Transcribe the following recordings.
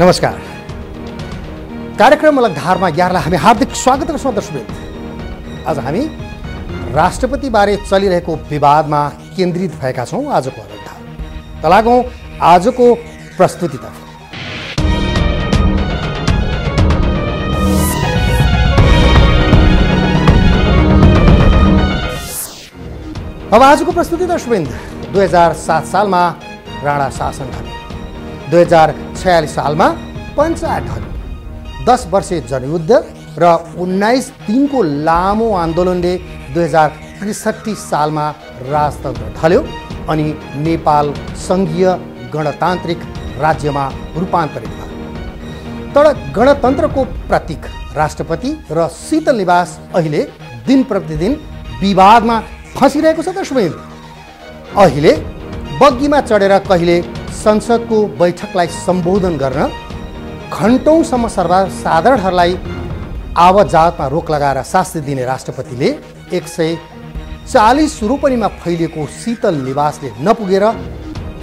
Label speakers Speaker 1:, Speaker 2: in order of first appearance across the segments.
Speaker 1: नमस्कार। कार्यक्रम अलगधारमा यहाँलाई हामी हार्दिक स्वागत गर्छौँ दर्शकवृन्द। आज हामी राष्ट्रपतिबारे चलिरहेको विवादमा केन्द्रित भएका छौँ। आजको अलगधार त लागौँ आजको प्रस्तुतितर्फ। अब आजको प्रस्तुति दर्शकवृन्द 2007 सालमा राणा शासन ढल्यो, 2046 सालमा पञ्चायत ढल्यो, 10 वर्षे जनयुद्ध र 19 दिनको लामो आन्दोलनले 2063 सालमा राजतन्त्र ढल्यो अनि नेपाल सङ्घीय गणतान्त्रिक राज्यमा रूपान्तरित भयो। तर गणतन्त्रको प्रतीक राष्ट्रपति र शीतल निवास अहिले दिन प्रतिदिन विवादमा फँसिरहेको छ दर्शकवृन्द। अहिले बग्गीमा चढेर कहिले संसदको बैठकलाई सम्बोधन गर्न, घण्टौँसम्म सर्वसाधारणहरूलाई आवतजावतमा रोक लगाएर शास्ति दिने राष्ट्रपतिले 140 रोपनीमा फैलिएको शीतल निवासले नपुगेर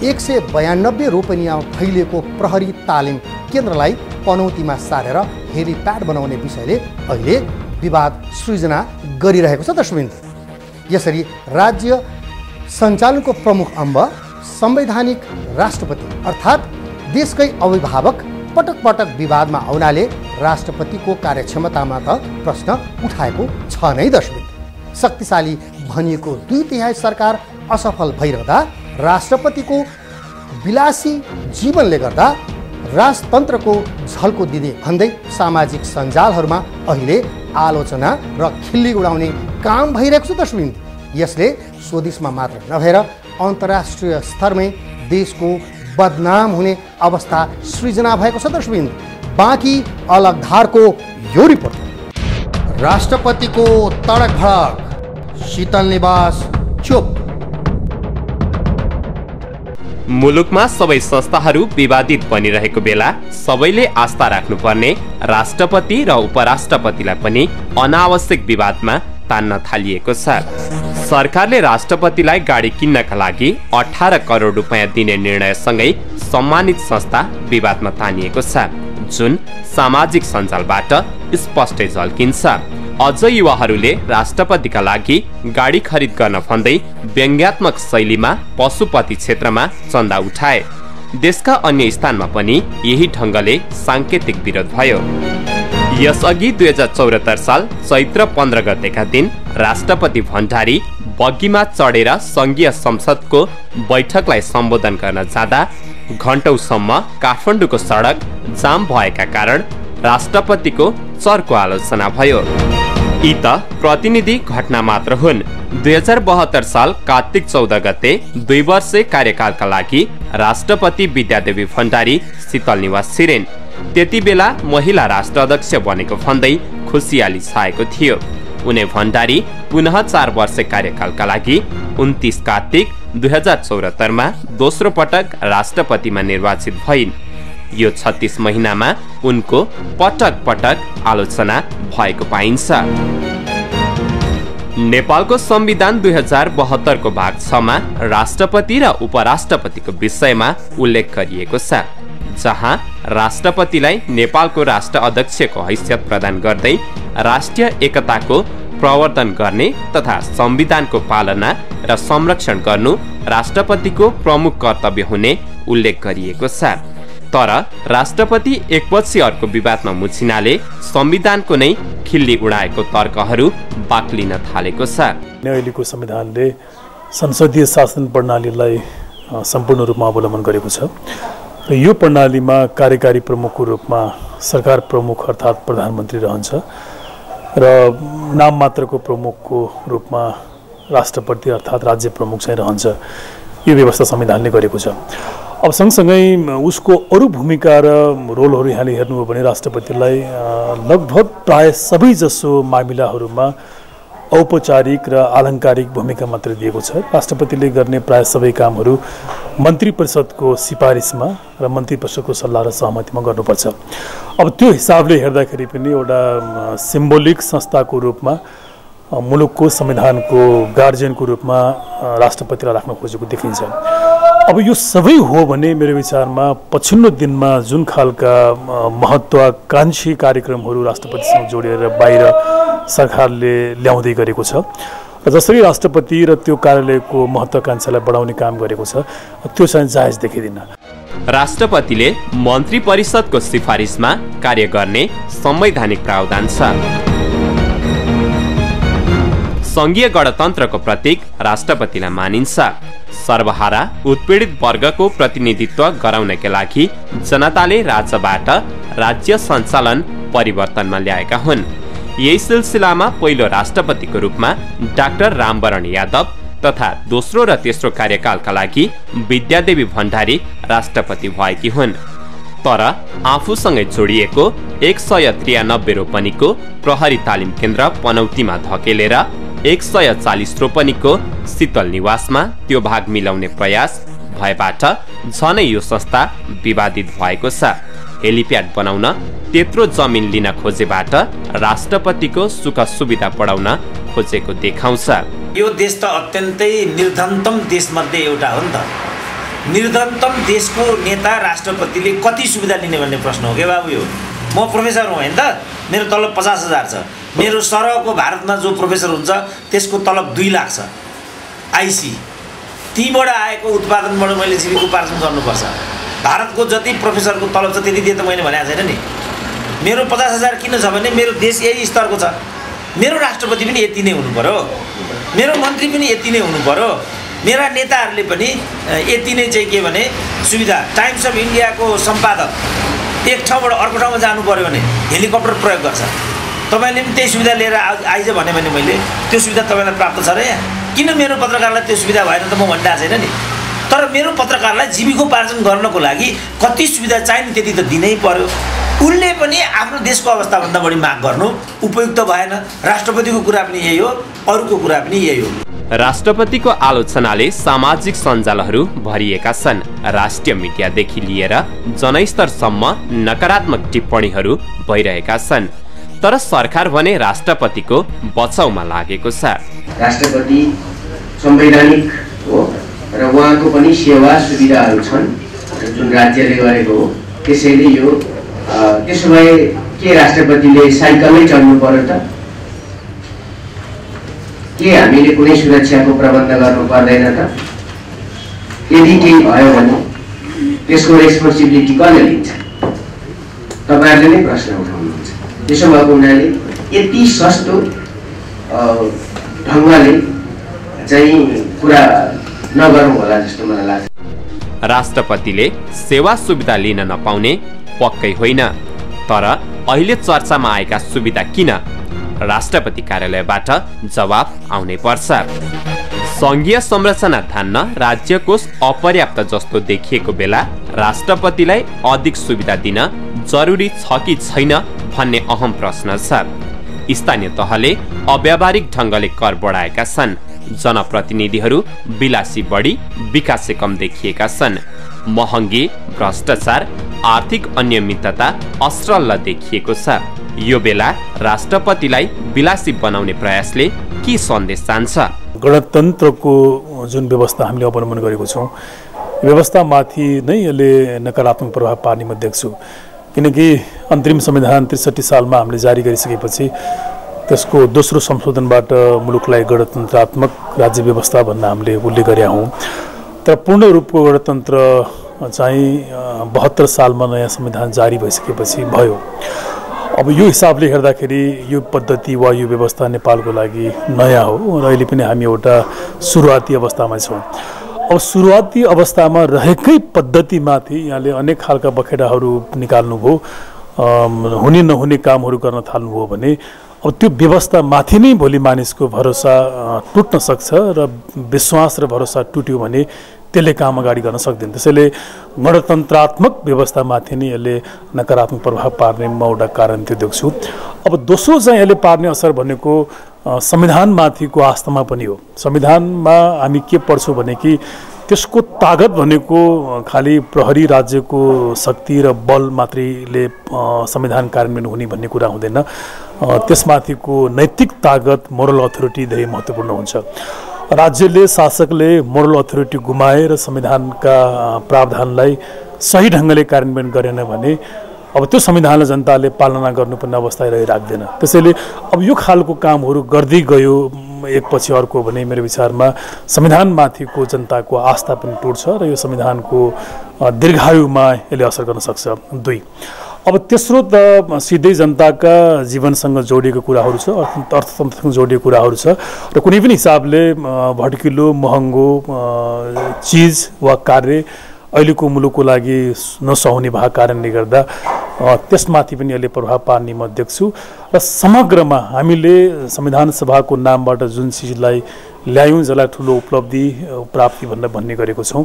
Speaker 1: 192 रोपनीमा फैलिएको प्रहरी तालिम केन्द्रलाई पनौतीमा सारेर हेलिप्याड बनाउने विषयले अहिले विवाद सृजना गरिरहेको छ दर्शकवृन्द। यसरी राज्य सञ्चालनको प्रमुख अम्ब संवैधानिक राष्ट्रपति अर्थात् देशकै अभिभावक पटक पटक विवादमा आउनाले राष्ट्रपतिको कार्यक्षमतामा त प्रश्न उठाएको छ नै दर्शकवृन्द। शक्तिशाली भनिएको 2/3 सरकार असफल भइरहँदा राष्ट्रपतिको विलासी जीवनले गर्दा राजतन्त्रको झल्को दिने भन्दै सामाजिक सञ्जालहरूमा अहिले आलोचना र खिल्ली उडाउने काम भइरहेको छ दर्शकवृन्द। यसले स्वदेशमा मात्र नभएर अन्तर्राष्ट्रिय स्तरमै देशको बदनाम हुने अवस्था सृजना भएको छ दर्शकवृन्द। बाँकी अलगधारको यो रिपोर्ट। राष्ट्रपतिको तडक भडक, शीतल निवास चुप।
Speaker 2: मुलुकमा सबै संस्थाहरू विवादित बनिरहेको बेला सबैले आस्था राख्नुपर्ने राष्ट्रपति र उपराष्ट्रपतिलाई पनि अनावश्यक विवादमा तान्न थालिएको छ। सरकारले राष्ट्रपतिलाई गाडी किन्नका लागि 18 करोड रुपैयाँ दिने निर्णयसँगै सम्मानित संस्था विवादमा तानिएको छ, जुन सामाजिक सञ्जालबाट स्पष्टै झल्किन्छ। अझ युवाहरूले राष्ट्रपतिका लागि गाडी खरिद गर्न भन्दै व्यङ्ग्यात्मक शैलीमा पशुपति क्षेत्रमा चन्दा उठाए। देशका अन्य स्थानमा पनि यही ढङ्गले साङ्केतिक विरोध भयो। यसअघि 2074 साल चैत्र 15 गतेका दिन राष्ट्रपति भण्डारी बग्गीमा चढेर सङ्घीय संसदको बैठकलाई सम्बोधन गर्न जाँदा घण्टौँसम्म काठमाडौँको सडक जाम भएका कारण राष्ट्रपतिको चर्को आलोचना भयो। यी त प्रतिनिधि घटना मात्र हुन्। 2072 साल कार्तिक 14 गते 2 वर्षे कार्यकालका लागि राष्ट्रपति विद्यादेवी भण्डारी शीतल निवास छिरेन्। त्यति बेला महिला राष्ट्राध्यक्ष बनेको भन्दै खुसियाली छाएको थियो। उनी भण्डारी पुनः 4 वर्ष कार्यकालका लागि 29 कार्तिक 2074 मा दोस्रो पटक राष्ट्रपतिमा निर्वाचित भइन्। यो 36 महिनामा उनको पटक पटक आलोचना भएको पाइन्छ। नेपालको संविधान 2072 को भाग 6 मा राष्ट्रपति र उपराष्ट्रपतिको विषयमा उल्लेख गरिएको छ, जहाँ राष्ट्रपतिलाई नेपालको राष्ट्र अध्यक्षको हैसियत प्रदान गर्दै राष्ट्रिय एकताको प्रवर्धन गर्ने तथा संविधानको पालना र संरक्षण गर्नु राष्ट्रपतिको प्रमुख कर्तव्य हुने उल्लेख गरिएको छ। तर राष्ट्रपति एकपछि अर्को विवादमा मुछिनाले संविधानको नै खिल्ली उडाएको तर्कहरू बाक्लिन थालेको छ।
Speaker 3: अहिलेको संविधानले संसदीय शासन प्रणालीलाई सम्पूर्ण रूपमा अवलम्बन गरेको छ र यो प्रणालीमा कार्यकारी प्रमुखको रूपमा सरकार प्रमुख अर्थात् प्रधानमन्त्री रहन्छ र नाम मात्रको प्रमुखको रूपमा राष्ट्रपति अर्थात् राज्य प्रमुख चाहिँ रहन्छ। यो व्यवस्था संविधानले गरेको छ। अब सँगसँगै उसको अरू भूमिका र रोलहरू यहाँले हेर्नुभयो भने राष्ट्रपतिलाई लगभग प्राय सबै जसो मामिलाहरूमा औपचारिक र आलङ्कारिक भूमिका मात्र दिएको छ। राष्ट्रपतिले गर्ने प्राय सबै कामहरू मन्त्री परिषदको सिफारिसमा र मन्त्री परिषदको सल्लाह र सहमतिमा गर्नुपर्छ। अब त्यो हिसाबले हेर्दाखेरि पनि एउटा सिम्बोलिक संस्थाको रूपमा मुलुकको संविधानको गार्जियनको रूपमा राष्ट्रपतिलाई राख्न खोजेको देखिन्छ। अब यो सबै हो भने मेरो विचारमा पछिल्लो दिनमा जुन खालका महत्त्वाकांक्षी कार्यक्रमहरू राष्ट्रपतिसँग जोडेर बाहिर सरकारले ल्याउँदै गरेको छ र जसरी राष्ट्रपति र त्यो कार्यालयको महत्त्वाकांक्षालाई बढाउने काम गरेको छ त्यो चाहिँ जायज देखिँदैन।
Speaker 2: राष्ट्रपतिले मन्त्री परिषदको सिफारिसमा कार्य गर्ने संवैधानिक प्रावधान छ। संघीय गणतन्त्रको प्रतीक राष्ट्रपतिलाई मानिन्छ। सर्वहारा उत्पीडित वर्गको प्रतिनिधित्व गराउनका लागि जनताले राज्यबाट राज्य सञ्चालन परिवर्तनमा ल्याएका हुन्। यही सिलसिलामा पहिलो राष्ट्रपतिको रूपमा डाक्टर रामवरण यादव तथा दोस्रो र तेस्रो कार्यकालका लागि विद्यादेवी भण्डारी राष्ट्रपति भएकी हुन्। तर आफूसँगै जोडिएको 193 रोपनीको प्रहरी तालिम केन्द्र पनौतीमा धकेलेर 140 रोपनीको शीतल निवासमा त्यो भाग मिलाउने प्रयास भएबाट झनै यो संस्था विवादित भएको छ। हेलिप्याड बनाउन त्यत्रो जमिन लिन खोजेबाट राष्ट्रपतिको सुख सुविधा बढाउन खोजेको देखाउँछ।
Speaker 4: यो देश त अत्यन्तै निर्धनतम देशमध्ये एउटा हो नि त। निर्धनतम देशको नेता राष्ट्रपतिले कति सुविधा लिने भन्ने प्रश्न हो के बाबु। यो म प्रोफेसर हुँ होइन त, मेरो तलब 50,000 छ। मेरो सरहको भारतमा जो प्रोफेसर हुन्छ त्यसको तलब 2 लाख छ। आइसी तीबाट आएको उत्पादनबाट मैले जीविकोपार्जन गर्नुपर्छ। भारतको जति प्रोफेसरको तलब छ त्यति दिए त मैले भनेको छैन नि। मेरो 50,000 किन छ भने मेरो देश यही स्तरको छ। मेरो राष्ट्रपति पनि यति नै हुनु पर्यो, मेरो मन्त्री पनि यति नै हुनु पर्यो, मेरा नेताहरूले पनि यति नै चाहिँ के भने सुविधा। टाइम्स अफ इन्डियाको सम्पादक एक ठाउँबाट अर्को ठाउँमा जानु पर्यो भने हेलिकप्टर प्रयोग गर्छ। तपाईँले पनि त्यही सुविधा लिएर आइज भने मैले त्यो सुविधा तपाईँलाई प्राप्त छ र यहाँ? किन मेरो पत्रकारलाई त्यो सुविधा भएन त म भनिरहेको छैन नि। तर मेरो पत्रकारलाई जीविकोपार्जन गर्नको लागि कति सुविधा चाहिने त्यति त दिनै पर्यो। उनले पनि आफ्नो देशको अवस्थाभन्दा बढी माग गर्नु उपयुक्त भएन। राष्ट्रपतिको कुरा पनि यही हो, अरूको कुरा पनि यही हो।
Speaker 2: राष्ट्रपतिको आलोचनाले सामाजिक सञ्जालहरू भरिएका छन्। राष्ट्रिय मिडियादेखि लिएर जनस्तरसम्म नकारात्मक टिप्पणीहरू भइरहेका छन्। तर सरकार भने राष्ट्रपतिको बचाउमा लागेको छ।
Speaker 5: राष्ट्रपति संवैधानिक हो र उहाँको पनि सेवा सुविधाहरू छन् जुन राज्यले गरेको हो। त्यसैले यो त्यसो भए के राष्ट्रपतिले साइकलमै चढ्नु पर्यो त? के हामीले कुनै सुरक्षाको प्रबन्ध गर्नु पर्दैन त? यदि केही भयो भने त्यसको रेस्पोन्सिबिलिटी कसले लिन्छ? तपाईँहरूले नै प्रश्न उठाउनुहुन्छ। त्यसो भएको हुनाले यति सस्तो ढङ्गले चाहिँ कुरा नगरौँ होला जस्तो मलाई लाग्छ।
Speaker 2: राष्ट्रपतिले सेवा सुविधा लिन नपाउने पक्कै होइन, तर अहिले चर्चामा आएका सुविधा किन? राष्ट्रपति कार्यालयबाट जवाब आउनै पर्छ। संघीय संरचना धान्न राज्य कोष अपर्याप्त जस्तो देखिएको बेला राष्ट्रपतिलाई अधिक सुविधा दिन जरुरी छ कि छैन भन्ने अहम प्रश्न छ। स्थानीय तहले अव्यावहारिक ढङ्गले कर बढाएका छन्। जनप्रतिनिधिहरू विलासी बढी विकासे कम देखिएका छन्। महँगी, भ्रष्टाचार, आर्थिक अनियमितता असरल देखिएको छ। यो बेला राष्ट्रपतिलाई विलासी बनाउने प्रयासले के सन्देश जान्छ?
Speaker 3: गणतन्त्रको जुन व्यवस्था हामीले अवलम्बन गरेको छौँ, व्यवस्थामाथि नै यसले नकारात्मक प्रभाव पार्ने म देख्छु। किनकि अन्तरिम संविधान 63 सालमा हामीले जारी गरिसकेपछि त्यसको दोस्रो संशोधनबाट मुलुकलाई गणतन्त्रात्मक राज्य व्यवस्था भन्न हामीले उल्लेख गरेका हौँ। तर पूर्ण रूपको गणतन्त्र चाहिँ 72 सालमा नयाँ संविधान जारी भइसकेपछि भयो। अब यो हिसाबले हेर्दाखेरि यो पद्धति वा यो व्यवस्था नेपालको लागि नयाँ हो र अहिले पनि हामी एउटा सुरुवाती अवस्थामा छौँ। अब सुरुवाती अवस्थामा रहेकै पद्धतिमाथि यहाँले अनेक खालका बखेडाहरू निकाल्नुभयो, हुने नहुने कामहरू गर्न थाल्नुभयो भने अब त्यो व्यवस्थामाथि नै भोलि मानिसको भरोसा टुट्न सक्छ र विश्वास र भरोसा टुट्यो भने त्यसले काम अगाडि गर्न सक्दैन। त्यसैले गणतन्त्रात्मक व्यवस्थामाथि नै यसले नकारात्मक प्रभाव पार्ने म एउटा कारण त्यो देख्छु। अब दोस्रो चाहिँ यसले पार्ने असर भनेको संविधानमाथिको आस्थामा पनि हो। संविधानमा हामी के पढ्छौँ भने कि त्यसको तागत भनेको खालि प्रहरी राज्यको शक्ति र बल मात्रैले संविधान कार्यान्वयन हुने भन्ने कुरा हुँदैन। त्यसमाथिको नैतिक तागत मोरल अथोरिटी धेरै महत्त्वपूर्ण हुन्छ। राज्यले शासकले मोरल अथोरिटी गुमाएर संविधानका प्रावधानलाई सही ढङ्गले कार्यान्वयन गरेन भने अब त्यो संविधानलाई जनताले पालना गर्नुपर्ने अवस्था रहिराख्दैन। त्यसैले अब यो खालको कामहरू गर्दै गयो एकपछि अर्को भने मेरो विचारमा संविधानमाथिको जनताको आस्था पनि टुट्छ र यो संविधानको दीर्घायुमा यसले असर गर्न सक्छ। 2 अब तेस्रो त सिधै जनताका जीवनसँग जोडिएको कुराहरू छ, अर्थतन्त्रसँग जोडिएको कुराहरू छ र कुनै पनि हिसाबले भड्किलो महँगो चिज वा कार्य अहिलेको मुलुकको लागि नसहुने भएको कारणले गर्दा त्यसमाथि पनि यसले प्रभाव पार्ने म देख्छु। र समग्रमा हामीले संविधान सभाको नामबाट जुन चिजलाई ल्यायौँ, जसलाई ठुलो उपलब्धि प्राप्ति भनेर भन्ने गरेको छौँ,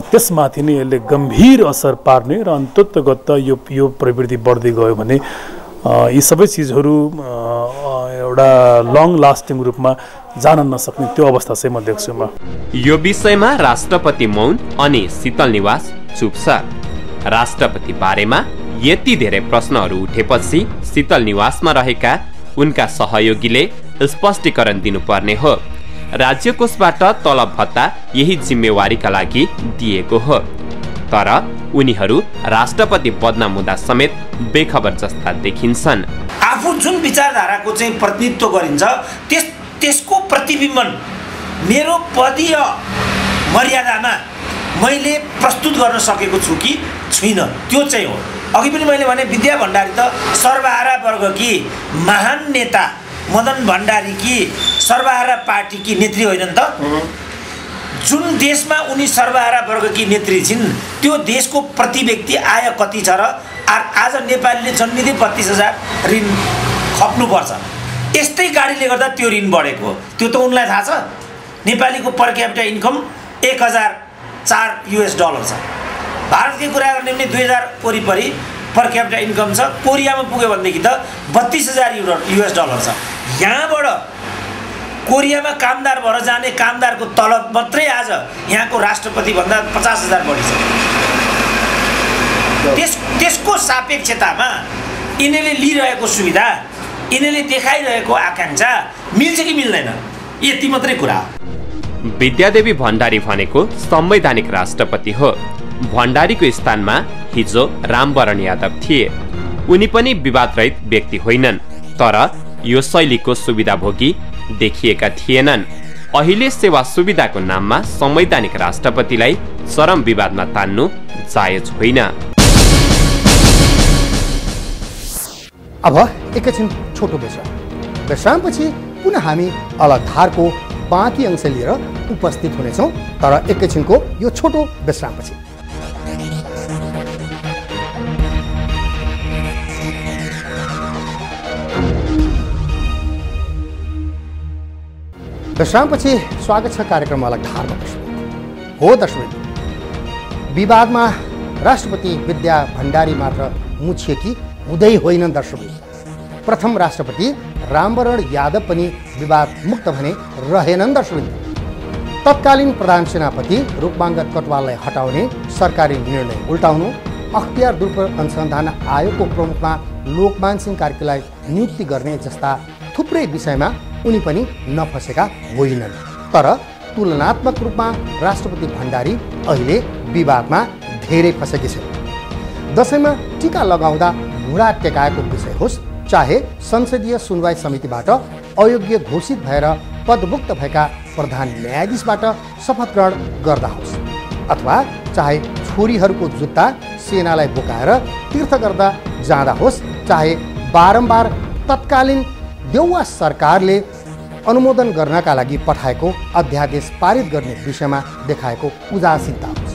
Speaker 3: त्यसमाथि नै यसले गम्भीर असर पार्ने र अन्ततगत यो प्रवृत्ति बढ्दै गयो भने यी सबै चिजहरू एउटा लङ लास्टिङ रूपमा जान नसक्ने त्यो अवस्था चाहिँ म देख्छु।
Speaker 2: यो विषयमा राष्ट्रपति मौन अनि शीतल निवास चुप छ। राष्ट्रपति बारेमा यति धेरै प्रश्नहरू उठेपछि शीतल निवासमा रहेका उनका सहयोगीले स्पष्टीकरण दिनुपर्ने हो। राज्य कोषबाट तलब भत्ता यही जिम्मेवारीका लागि दिएको हो, तर उनीहरू राष्ट्रपति बदनाम हुँदा समेत बेखबर जस्ता देखिन्छन्।
Speaker 4: आफू जुन विचारधाराको चाहिँ प्रतिनिधित्व गरिन्छ त्यसको प्रतिबिम्बन मेरो पदीय मर्यादामा मैले प्रस्तुत गर्न सकेको छु कि छुइनँ, त्यो चाहिँ हो। अघि पनि मैले भने विद्या भण्डारी त सर्वहारा वर्गकी महान नेता मदन भण्डारीकी सर्वहारा पार्टीकी नेत्री होइनन् त। जुन देशमा उनी सर्वहारा वर्गकी नेत्री छिन् त्यो देशको प्रति व्यक्ति आय कति छ र आज नेपालीले जन्मिँदै 32,000 ऋण खप्नुपर्छ। यस्तै गाडीले गर्दा त्यो ऋण बढेको, त्यो त उनलाई थाहा छ। नेपालीको पर क्यापिटा इन्कम $1,004 छ। भारतकै कुरा गर्ने भने 2000 वरिपरि पर क्यापिटा इन्कम छ। कोरियामा पुग्यो भनेदेखि त $32,000 छ। यहाँबाट कोरियामा कामदार भएर जाने कामदारको तलब मात्रै आज यहाँको राष्ट्रपति भन्दा 50,000 बढी छ। त्यसको सापेक्षतामा यिनीहरूले लिइरहेको सुविधा, यिनीहरूले देखाइरहेको आकांक्षा मिल्छ कि मिल्दैन, यति मात्रै कुरा।
Speaker 2: विद्यादेवी भण्डारी भनेको संवैधानिक राष्ट्रपति हो। भण्डारीको स्थानमा हिजो रामवरण यादव थिए। उनी पनि विवादरहित व्यक्ति होइनन्, तर यो शैलीको सुविधाभोगी देखिएका थिएनन्। अहिले सेवा सुविधाको नाममा संवैधानिक राष्ट्रपतिलाई चरम विवादमा तान्नु जायज होइन।
Speaker 1: अब एकैछिन छोटो विश्रामपछि पुनः हामी अलग धारको बाँकी अंश लिएर उपस्थित हुनेछौँ, तर एकैछिनको यो छोटो विश्रामपछि। विश्रामपछि स्वागत छ कार्यक्रम अलग धारमा। हो दर्शक, विवादमा राष्ट्रपति विद्या भण्डारी मात्र मुछिएकी हुँदै होइनन् दर्शक। प्रथम राष्ट्रपति रामवरण यादव पनि विवाद मुक्त भने रहेनन् दर्शक। तत्कालीन प्रधान सेनापति रूपमांगत कटवाललाई हटाउने सरकारी निर्णय उल्टाउनु, अख्तियार दुर्पयोग अनुसन्धान आयोगको प्रमुखमा लोकमान सिंह कार्कीलाई नियुक्ति गर्ने जस्ता थुप्रै विषयमा उनी पनि नफसेका होइनन्। तर तुलनात्मक रूपमा राष्ट्रपति भण्डारी अहिले विवादमा धेरै फसेकी छन्। दशैंमा टीका लगाउँदा घुँडा टेकाएको विषय होस्, चाहे संसदीय सुनवाई समितिबाट अयोग्य घोषित भएर पदमुक्त भएका प्रधान न्यायाधीशबाट शपथ ग्रहण गर्दा होस्, अथवा चाहे छोरीहरूको जुत्ता सेनालाई बोकाएर तीर्थ गर्दा जाँदा होस्, चाहे बारम्बार तत्कालीन देउवा सरकारले अनुमोदन गर्नका लागि पठाएको अध्यादेश पारित गर्ने विषयमा देखाएको उदासीनता होस्,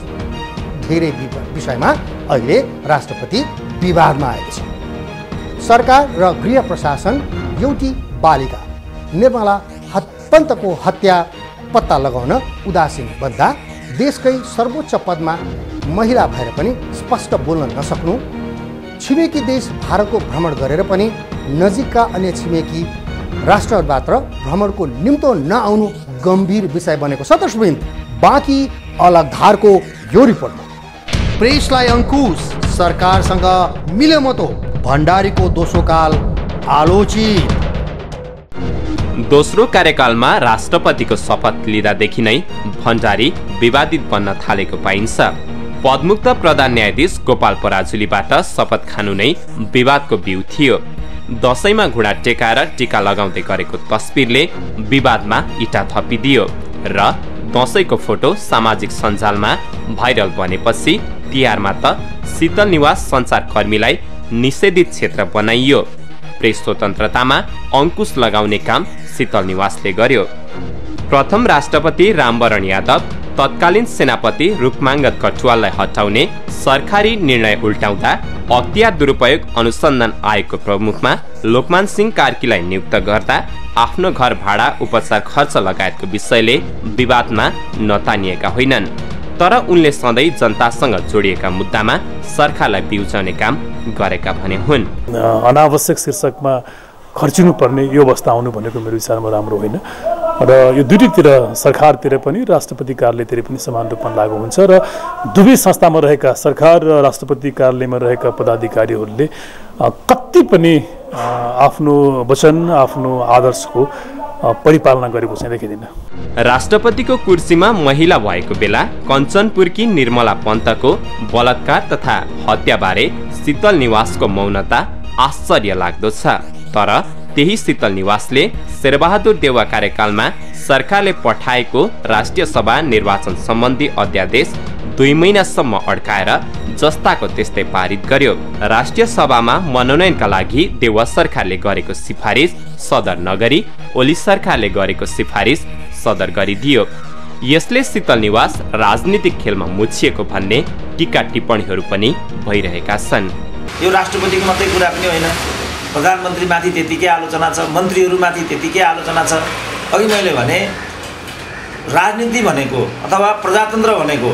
Speaker 1: धेरै विषयमा अहिले राष्ट्रपति विवादमा आएको छ। सरकार र गृह प्रशासन एउटी बालिका निर्मला पन्तको हत्या पत्ता लगाउन उदासीन बन्दा, देशकै सर्वोच्च पदमा महिला भएर पनि स्पष्ट बोल्न नसक्नु, छिमेकी देश भारतको भ्रमण गरेर पनि नजिकका अन्य छिमेकी राष्ट्रबाट भ्रमणको निम्तो नआउनु गम्भीर विषय बनेको छ दर्शकवृन्द। बाँकी अलग धारको यो रिपोर्टमा प्रेसलाई अंकुश, सरकारसँग मिलेमतो, भण्डारीको दोस्रो काल आलोचित।
Speaker 2: दोस्रो कार्यकालमा राष्ट्रपतिको शपथ लिँदादेखि नै भण्डारी विवादित बन्न थालेको पाइन्छ। पदमुक्त प्रधान न्यायाधीश गोपाल पराजुलीबाट शपथ खानु नै विवादको बिउ थियो। दशैंमा घुँडा टेकाएर टीका लगाउँदै गरेको तस्बिरले विवादमा इटा थपिदियो र दशैंको फोटो सामाजिक सञ्जालमा भाइरल बनेपछि तिहारमा त शीतल निवास सञ्चारकर्मीलाई निषेधित क्षेत्र बनाइयो। प्रेस स्वतन्त्रतामा अंकुश लगाउने काम शीतल निवासले गर्यो। प्रथम राष्ट्रपति रामवरण यादव तत्कालीन सेनापति रूपमांगत कटुवाललाई हटाउने सरकारी निर्णय उल्टाउँदा अख्तियार दुरुपयोग अनुसन्धान आयोगको प्रमुखमा लोकमान सिंह कार्कीलाई नियुक्त गर्दा आफ्नो घर भाडा उपचार खर्च लगायतको विषयले विवादमा नतानिएका होइनन्। तर उनले सधैँ जनतासँग जोडिएका मुद्दामा सरकारलाई बिउजाउने काम गरेका भने हुन्।
Speaker 3: अनावश्यक शीर्षकमा खर्चिनुपर्ने यो अवस्था आउनु भनेको मेरो विचारमा राम्रो होइन र यो दुईतिर सरकारतिर पनि राष्ट्रपति कार्यालयतिर पनि समान रूपमा लागू हुन्छ र दुवै संस्थामा रहेका सरकार र राष्ट्रपति कार्यालयमा रहेका पदाधिकारीहरूले कति पनि आफ्नो वचन आफ्नो आदर्शको परिपालना गरेको चाहिँ देखिँदैन।
Speaker 2: राष्ट्रपतिको कुर्सीमा महिला भएको बेला कञ्चनपुरकी निर्मला पन्तको बलात्कार तथा हत्याबारे शीतल निवासको मौनता आश्चर्य लाग्दो छ। तर त्यही शीतल निवासले शेरबहादुर देउवा कार्यकालमा सरकारले पठाएको राष्ट्रिय सभा निर्वाचन सम्बन्धी अध्यादेश 2 महिनासम्म अड्काएर जस्ताको त्यस्तै पारित गर्यो। राष्ट्रिय सभामा मनोनयनका लागि देउवा सरकारले गरेको सिफारिस सदर नगरी ओली सरकारले गरेको सिफारिस सदर गरिदियो। यसले शीतल निवास राजनीतिक खेलमा मुछिएको भन्ने टीका टिप्पणीहरू पनि भइरहेका छन्।
Speaker 4: यो राष्ट्रपतिको मात्रै कुरा पनि होइन, प्रधानमन्त्रीमाथि त्यतिकै आलोचना छ, मन्त्रीहरूमाथि त्यतिकै आलोचना छ। अघि मैले भने राजनीति भनेको अथवा प्रजातन्त्र भनेको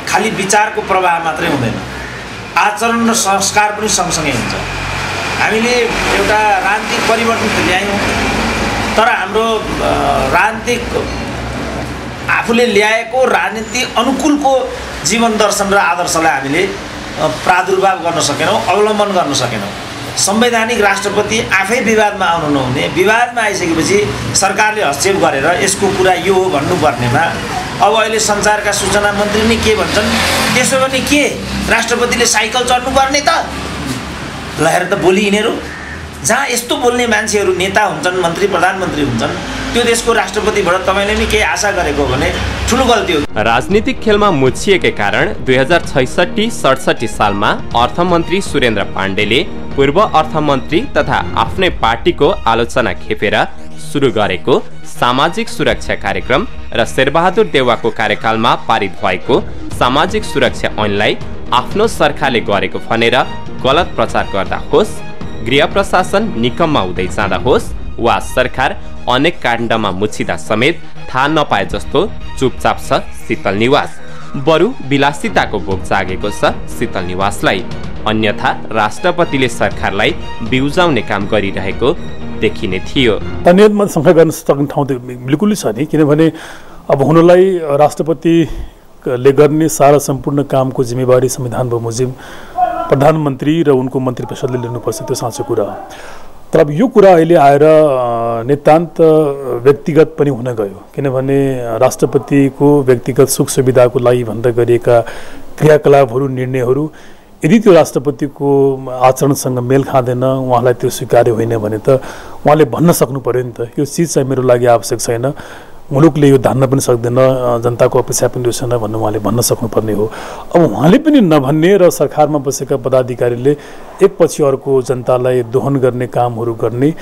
Speaker 4: खालि विचारको प्रवाह मात्रै हुँदैन, आचरण र संस्कार पनि सँगसँगै हुन्छ। हामीले एउटा राजनीतिक परिवर्तन त ल्यायौँ, तर हाम्रो राजनीतिक आफूले ल्याएको राजनीति अनुकूलको जीवन दर्शन र आदर्शलाई हामीले प्रादुर्भाव गर्न सकेनौँ, अवलम्बन गर्न सकेनौँ। संवैधानिक राष्ट्रपति आफै विवादमा आउनु नहुने, विवादमा आइसकेपछि सरकारले हस्तक्षेप गरेर यसको कुरा यो हो भन्नुपर्नेमा अब अहिले सञ्चारका सूचना मन्त्री नै के भन्छन्, त्यसो भने के राष्ट्रपतिले साइकल चढ्नुपर्ने त? लहेर त बोली यिनीहरू जहाँ यस्तो बोल्ने मान्छेहरू नेता हुन्छन्, मन्त्री प्रधानमन्त्री हुन्छन्, त्यो देशको राष्ट्रपतिबाट तपाईँले नि केही आशा गरेको भने ठुलो गल्ती हो।
Speaker 2: राजनीतिक खेलमा मुछिएकै कारण 2066-67 सालमा अर्थमन्त्री सुरेन्द्र पाण्डेले पूर्व अर्थमन्त्री तथा आफ्नै पार्टीको आलोचना खेपेर सुरु गरेको सामाजिक सुरक्षा कार्यक्रम र शेरबहादुर देउवाको कार्यकालमा पारित भएको सामाजिक सुरक्षा ऐनलाई आफ्नो सरकारले गरेको भनेर गलत प्रचार गर्दा होस्, गृह प्रशासन निकममा हुँदै जाँदा होस् वा सरकार अनेक काण्डमा मुछिँदा समेत थाहा नपाए जस्तो चुपचाप छ शीतल निवास। बरु विलासिताको भोग जागेको छ शीतल निवासलाई। अन्यथा राष्ट्रपतिले सरकारलाई बिउजाउने काम गरिरहेको देखिने थियो।
Speaker 3: अन्यमा शङ्का गर्न सक्ने ठाउँ त बिल्कुलै छ नि, किनभने अब हुनलाई राष्ट्रपतिले गर्ने सारा सम्पूर्ण कामको जिम्मेवारी संविधान बमोजिम प्रधानमन्त्री र उनको मन्त्री परिषदले लिनुपर्छ, त्यो साँचो कुरा हो। तर अब यो कुरा अहिले आएर नितान्त व्यक्तिगत पनि हुन गयो, किनभने राष्ट्रपतिको व्यक्तिगत सुख सुविधाको लागि भनेर गरिएका क्रियाकलापहरू, निर्णयहरू यदि त्यो राष्ट्रपतिको आचरणसँग मेल खाँदैन, उहाँलाई त्यो स्वीकार्य होइन भने त उहाँले भन्न सक्नु पर्यो नि त, यो चिज चाहिँ मेरो लागि आवश्यक छैन, मुलुकले यो धान्न पनि सक्दैन, जनताको अपेक्षा पनि त्यो छैन भन्नु उहाँले भन्न सक्नुपर्ने हो। अब उहाँले पनि नभन्ने र सरकारमा बसेका पदाधिकारीले एकपछि अर्को जनतालाई दोहन गर्ने कामहरू गर्ने,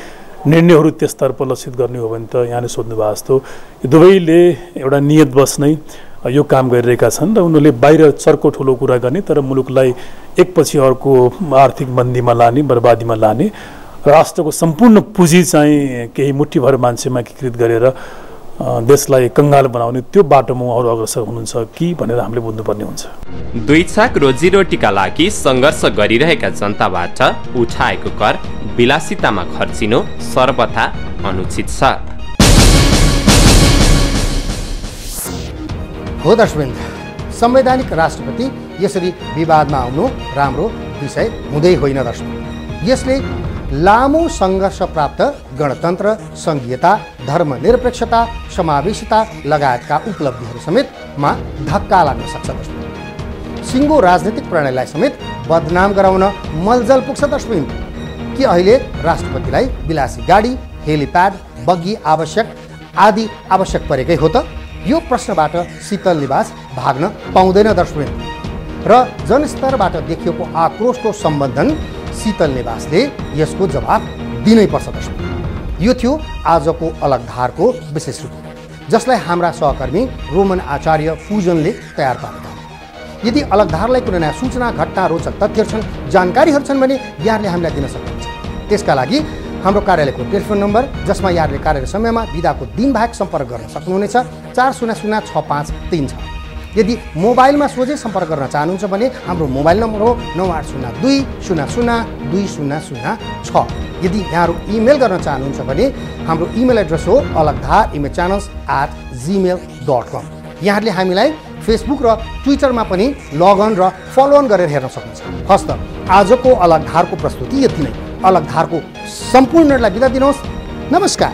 Speaker 3: निर्णयहरू त्यसतर्फ लक्षित गर्ने हो भने त यहाँले सोध्नु भएको जस्तो यो दुवैले एउटा नियतवश नै यो काम गरिरहेका छन् र उनीहरूले बाहिर चर्को ठुलो कुरा गर्ने तर मुलुकलाई एकपछि अर्को आर्थिक मन्दीमा लाने, बर्बादीमा लाने, राष्ट्रको सम्पूर्ण पुँजी चाहिँ केही मुठीभर मान्छेमा एकीकृत गरेर देशलाई कंगाल बनाउने त्यो बाटोमा उहाँहरू अग्रसर हुनुहुन्छ कि भनेर हामीले बुझ्नुपर्ने हुन्छ।
Speaker 2: दुई छाक रोजीरोटीका लागि सङ्घर्ष गरिरहेका जनताबाट उठाएको कर विलासितामा खर्चिनु सर्वथा अनुचित छ।
Speaker 1: हो दर्शकवृन्द, संवैधानिक राष्ट्रपति यसरी विवादमा आउनु राम्रो विषय हुँदै होइन। दर्शक, यसले लामो सङ्घर्ष प्राप्त गणतन्त्र, सङ्घीयता, धर्मनिरपेक्षता, समावेशिता लगायतका उपलब्धिहरू समेतमा धक्का लाग्न सक्छ। सिङ्गो राजनीतिक प्रणालीलाई समेत बदनाम गराउन मलजल पुग्छ। दर्शबिन कि अहिले राष्ट्रपतिलाई विलासी गाडी, हेलिप्याड, बग्गी आदि आवश्यक परेकै हो त? यो प्रश्नबाट शीतल निवास भाग्न पाउँदैन। दर्शबिन र जनस्तरबाट देखिएको आक्रोशको सम्बन्धन शीतल निवासले यसको जवाब दिनै पर्छ। दर्शबिन यो थियो आजको अलग धारको विशेष रिपोर्ट, जसलाई हाम्रा सहकर्मी रोमन आचार्य पूजनले तयार पारेका। यदि अलग धारलाई कुनै नयाँ सूचना, घटना, रोचक तथ्यहरू छन्, जानकारीहरू छन् भने यहाँले हामीलाई दिन सक्नुहुन्छ। त्यसका लागि हाम्रो कार्यालयको टेलिफोन नम्बर, जसमा यहाँले कार्यालय समयमा बिदाको दिन बाहेक सम्पर्क गर्न सक्नुहुनेछ, 4006536 छ। यदि मोबाइलमा सोझै सम्पर्क गर्न चाहनुहुन्छ भने हाम्रो मोबाइल नम्बर हो 9802002006। यदि यहाँहरू इमेल गर्न चाहनुहुन्छ भने हाम्रो इमेल एड्रेस हो alagdhar@gmail.com। यहाँहरूले हामीलाई फेसबुक र ट्विटरमा पनि लगअन र फलोअन गरेर हेर्न सक्नुहुन्छ। हस्त आजको अलग धारको प्रस्तुति यति नै। अलग धारको सम्पूर्णलाई बिदा दिनुहोस्। नमस्कार।